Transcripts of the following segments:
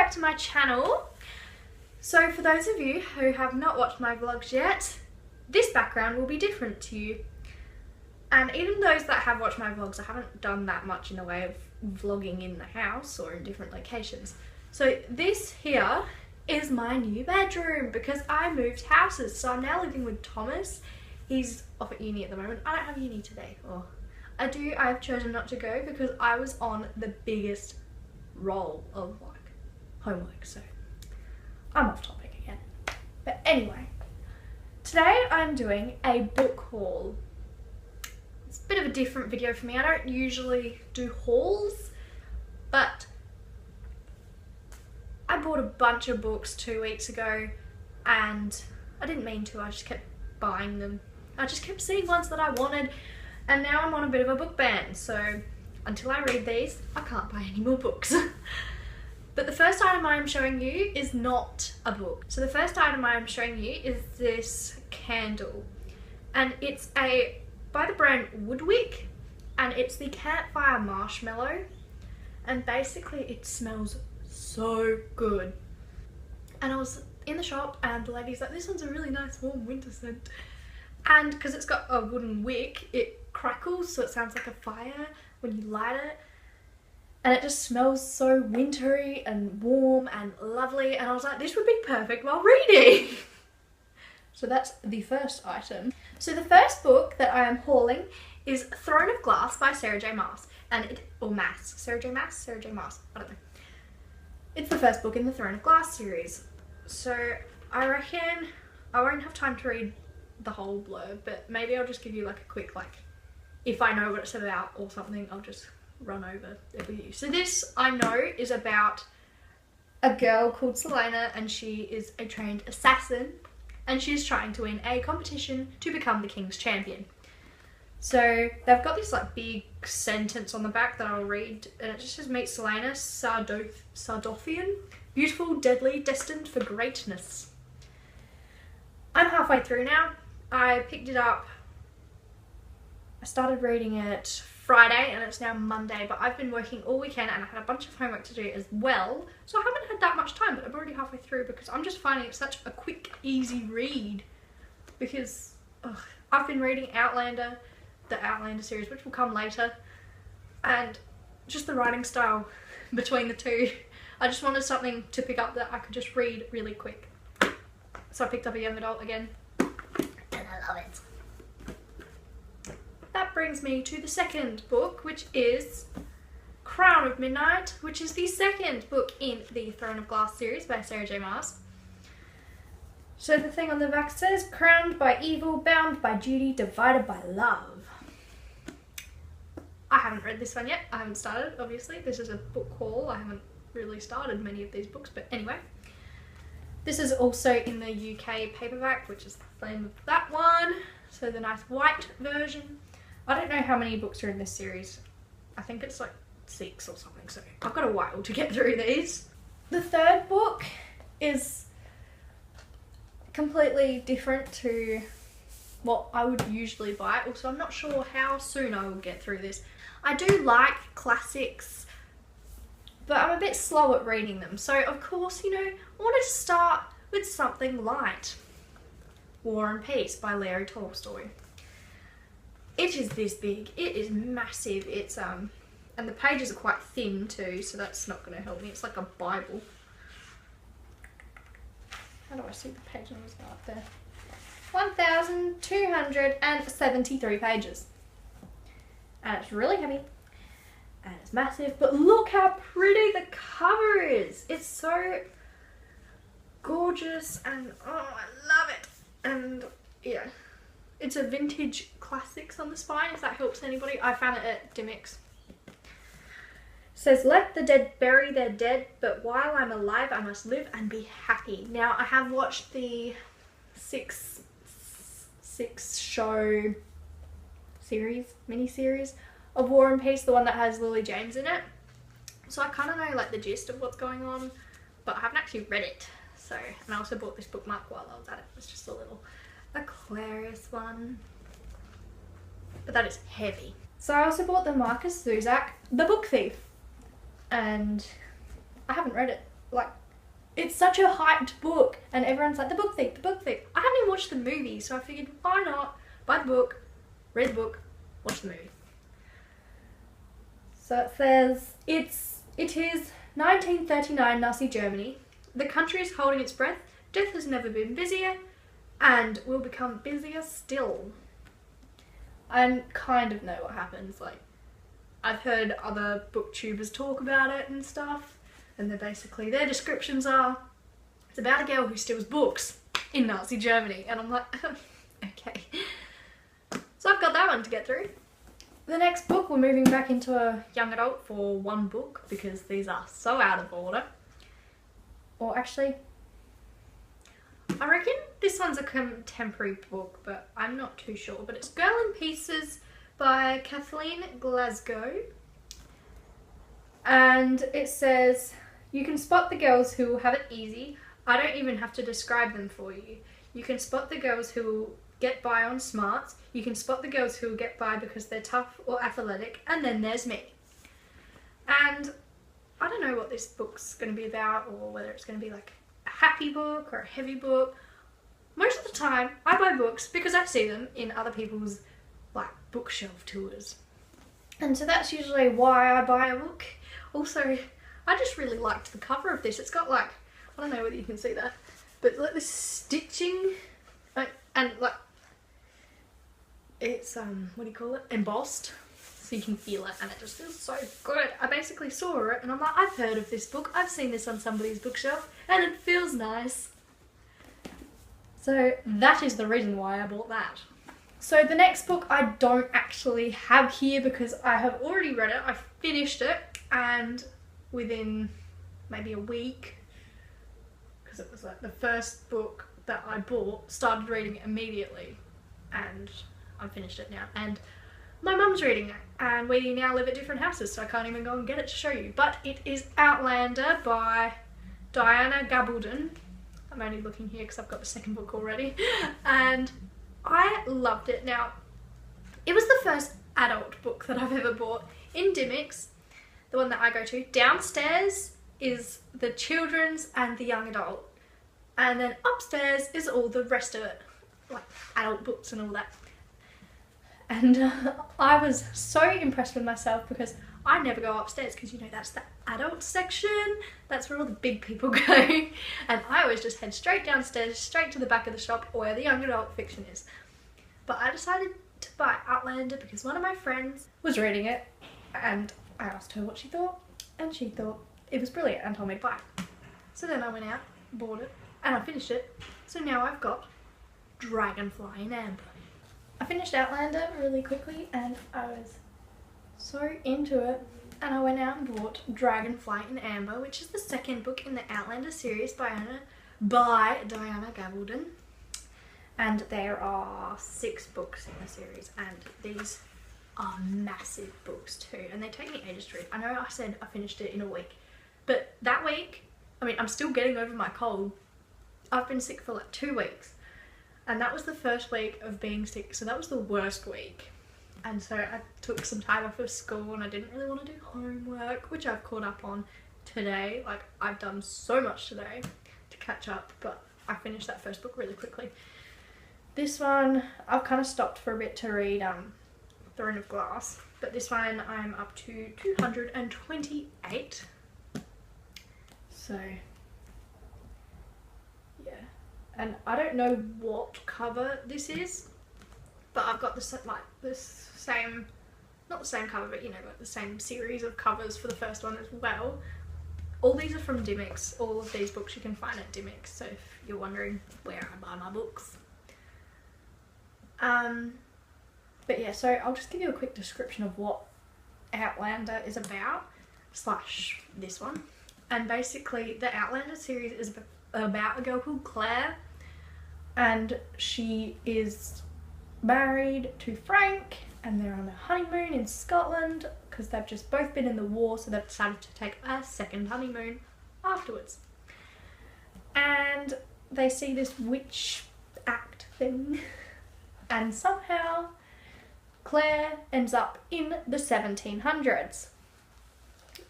back to my channel. So for those of you who have not watched my vlogs yet, this background will be different to you. And even those that have watched my vlogs, I haven't done that much in the way of vlogging in the house or in different locations. So this here is my new bedroom because I moved houses. So I'm now living with Thomas. He's off at uni at the moment. I don't have uni today. Or I do. I've chosen not to go because I was on the biggest roll of like homework. So I'm off topic again. But anyway, today I'm doing a book haul. It's a bit of a different video for me. I don't usually do hauls, but I bought a bunch of books 2 weeks ago and I didn't mean to, I just kept buying them. I just kept seeing ones that I wanted and now I'm on a bit of a book ban, so until I read these, I can't buy any more books. But the first item I am showing you is not a book. So the first item I am showing you is this candle, and it's by the brand Woodwick, and it's the Campfire Marshmallow, and basically it smells so good. And I was in the shop and the lady's like, this one's a really nice warm winter scent, and because it's got a wooden wick, it crackles, so it sounds like a fire when you light it, and it just smells so wintry and warm and lovely, and I was like, this would be perfect while reading. So that's the first item. So the first book that I am hauling is Throne of Glass by Sarah J Maas, and Sarah J Maas, I don't know. It's the first book in the Throne of Glass series. So I reckon I won't have time to read the whole blurb, but maybe I'll just give you like a quick, like, if I know what it's about or something, I'll just run over it with you. So this, I know, is about a girl called Selena, and she is a trained assassin, and she's trying to win a competition to become the king's champion. So they've got this like big sentence on the back that I'll read, and it just says, meet Selena Sardothian, beautiful, deadly, destined for greatness. I'm halfway through now. I picked it up, I started reading it Friday and it's now Monday, but I've been working all weekend and I had a bunch of homework to do as well, so I haven't had that much time, but I'm already halfway through because I'm just finding it such a quick, easy read, because I've been reading Outlander, the Outlander series, which will come later, and just the writing style between the two, I just wanted something to pick up that I could just read really quick. So I picked up a young adult again, and I love it. That brings me to the second book, which is Crown of Midnight, which is the second book in the Throne of Glass series by Sarah J Maas. So the thing on the back says, crowned by evil, bound by duty, divided by love. I haven't read this one yet. I haven't started, obviously. This is a book haul. I haven't really started many of these books, but anyway. This is also in the UK paperback, which is the name of that one. So the nice white version. I don't know how many books are in this series. I think it's like 6 or something, so I've got a while to get through these. The third book is completely different to what I would usually buy. Also, I'm not sure how soon I will get through this. I do like classics, but I'm a bit slow at reading them. So, of course, you know, I wanted to start with something light. War and Peace by Leo Tolstoy. It is this big. It is massive. It's and the pages are quite thin too, so that's not going to help me. It's like a Bible. How do I see the page numbers up there? 1,273 pages. And it's really heavy. And it's massive. But look how pretty the cover is. It's so gorgeous and oh, I love it. And yeah. It's a vintage classics on the spine, if that helps anybody. I found it at Dimmicks. It says, let the dead bury their dead, but while I'm alive, I must live and be happy. Now, I have watched the six show mini-series of War and Peace, the one that has Lily James in it. So I kind of know like the gist of what's going on, but I haven't actually read it. So, and I also bought this bookmark while I was at it. It's just a little Aquarius one, but that is heavy. So I also bought the Marcus Zusak, The Book Thief, and I haven't read it like, it's such a hyped book, and everyone's like, the book thief, the book thief. I haven't even watched the movie, so I figured, why not buy the book, read the book, watch the movie. So it says, it is 1939 Nazi Germany. The country is holding its breath. Death has never been busier, and will become busier still. I kind of know what happens. Like, I've heard other booktubers talk about it and stuff, and they're basically, their descriptions are, it's about a girl who steals books in Nazi Germany, and I'm like, okay. So I've got that one to get through. The next book, we're moving back into a young adult for one book, because these are so out of order. Or actually, I reckon this one's a contemporary book, but I'm not too sure. But it's Girl in Pieces by Kathleen Glasgow. And it says, you can spot the girls who will have it easy. I don't even have to describe them for you. You can spot the girls who will get by on smarts. You can spot the girls who will get by because they're tough or athletic. And then there's me. And I don't know what this book's going to be about, or whether it's going to be like a happy book or a heavy book. Most of the time, I buy books because I see them in other people's like bookshelf tours. And so that's usually why I buy a book. Also, I just really liked the cover of this. It's got like, I don't know whether you can see that, but like this stitching, and like, it's, what do you call it? Embossed. So you can feel it, and it just feels so good. I basically saw it and I'm like, I've heard of this book. I've seen this on somebody's bookshelf and it feels nice. So that is the reason why I bought that. So the next book I don't actually have here because I have already read it. I finished it, and within maybe a week, because it was like the first book that I bought, started reading it immediately, and I finished it now. And my mum's reading it, and we now live at different houses, so I can't even go and get it to show you. But it is Outlander by Diana Gabaldon. I'm only looking here because I've got the second book already. And I loved it. Now, it was the first adult book that I've ever bought in Dimmicks, the one that I go to. Downstairs is the children's and the young adult. And then upstairs is all the rest of it, like adult books and all that. And I was so impressed with myself because I never go upstairs because, you know, that's the adult section. That's where all the big people go. And I always just head straight downstairs, straight to the back of the shop where the young adult fiction is. But I decided to buy Outlander because one of my friends was reading it and I asked her what she thought, and she thought it was brilliant and told me to buy it. So then I went out, bought it, and I finished it. So now I've got Dragonfly in Amber. I finished Outlander really quickly and I was so into it, and I went out and bought Dragonfly in Amber, which is the second book in the Outlander series by Diana Gabaldon. And there are 6 books in the series, and these are massive books too, and they take me ages to read. I know I said I finished it in a week, but that week, I mean, I'm still getting over my cold. I've been sick for like 2 weeks. And that was the first week of being sick, so that was the worst week. And so I took some time off of school and I didn't really want to do homework, which I've caught up on today. Like, I've done so much today to catch up, but I finished that first book really quickly. This one, I've kind of stopped for a bit to read Throne of Glass, but this one I'm up to 228. So yeah. And I don't know what cover this is, but I've got this same, not the same cover, but you know, like the same series of covers for the first one as well. All these are from Dimmicks. All of these books you can find at Dimmicks, so if you're wondering where I buy my books. But yeah, so I'll just give you a quick description of what Outlander is about, / this one. And basically the Outlander series is about a girl called Claire, and she is married to Frank, and they're on a honeymoon in Scotland because they've just both been in the war, so they've decided to take a second honeymoon afterwards. And they see this witch act thing, and somehow Claire ends up in the 1700s.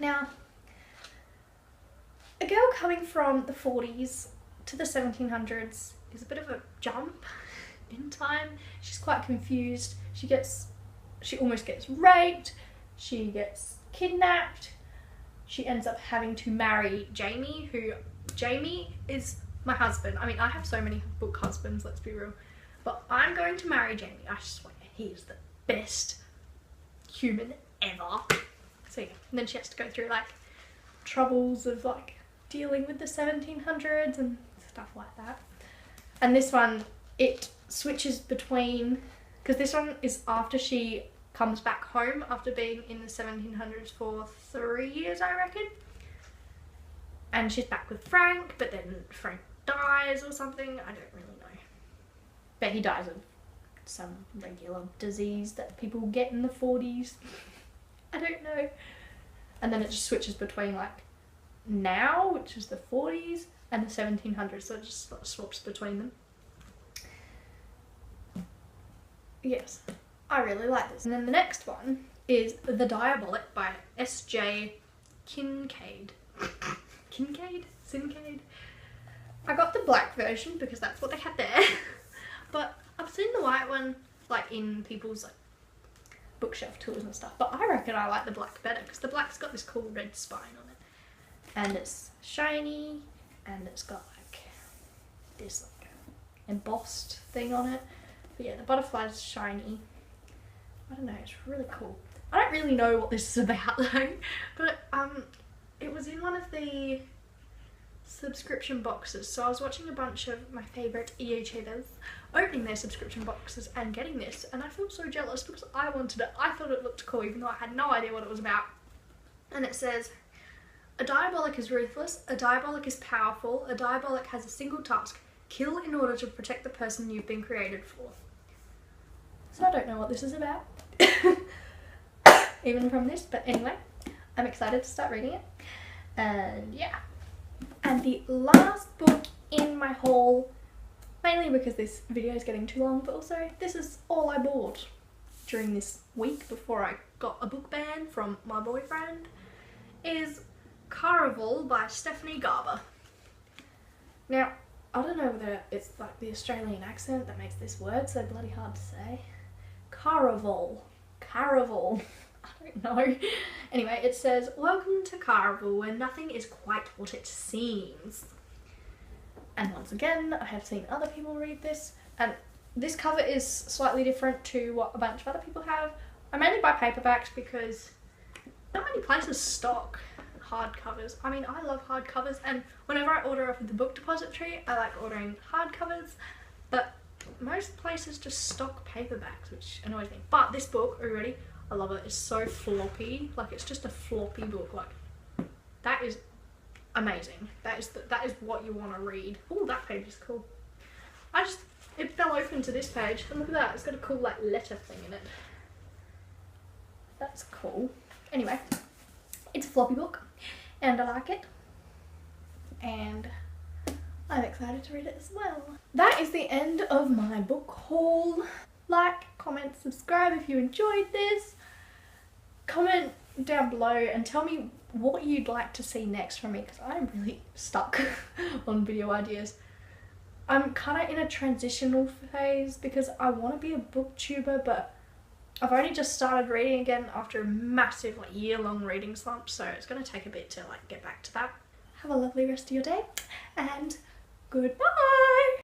Now, A girl coming from the 40s to the 1700s is a bit of a jump in time. She's quite confused. She almost gets raped. She gets kidnapped. She ends up having to marry Jamie, who Jamie is my husband. I mean, I have so many book husbands, let's be real. But I'm going to marry Jamie. I swear, he is the best human ever. So yeah, and then she has to go through like troubles of like dealing with the 1700s and stuff like that. And this one, it switches between, because this one is after she comes back home after being in the 1700s for 3 years, I reckon. And she's back with Frank, but then Frank dies or something. I don't really know. But he dies of some regular disease that people get in the 40s. I don't know. And then it just switches between like now, which is the 40s, and the 1700s, so it just swaps between them. Yes, I really like this. And then the next one is The Diabolic by S.J. Kincaid. Kincaid? I got the black version because that's what they had there. But I've seen the white one like in people's like bookshelf tours and stuff. But I reckon I like the black better because the black's got this cool red spine on it. And it's shiny and it's got like this like embossed thing on it. But yeah, the butterfly's shiny. I don't know, it's really cool. I don't really know what this is about though, but it was in one of the subscription boxes. So I was watching a bunch of my favourite YouTubers opening their subscription boxes and getting this, and I felt so jealous because I wanted it. I thought it looked cool even though I had no idea what it was about. And it says, a diabolic is ruthless, a diabolic is powerful, a diabolic has a single task: kill in order to protect the person you've been created for. So I don't know what this is about, even from this, but anyway, I'm excited to start reading it. And yeah. And the last book in my haul, mainly because this video is getting too long, but also this is all I bought during this week before I got a book ban from my boyfriend, is Caraval by Stephanie Garber. Now, I don't know whether it's like the Australian accent that makes this word so bloody hard to say. Caraval. Caraval. I don't know. Anyway, it says, welcome to Caraval, where nothing is quite what it seems. And once again, I have seen other people read this, and this cover is slightly different to what a bunch of other people have. I mainly buy paperbacks because not many places stock hardcovers. I mean, I love hardcovers, and whenever I order off of the Book Depository, I like ordering hardcovers, but most places just stock paperbacks, which annoys me. But this book, are you ready? I love it. It's so floppy. Like, it's just a floppy book. Like, that is amazing. That is what you want to read. Oh, that page is cool. It fell open to this page, and look at that. It's got a cool like letter thing in it. That's cool. Anyway, it's a floppy book, and I like it, and I'm excited to read it as well. That is the end of my book haul. Like, comment, subscribe if you enjoyed this. Comment down below and tell me what you'd like to see next from me, because I'm really stuck on video ideas. I'm kind of in a transitional phase because I want to be a booktuber, but I've only just started reading again after a massive like year-long reading slump, so it's going to take a bit to like get back to that. Have a lovely rest of your day, and goodbye.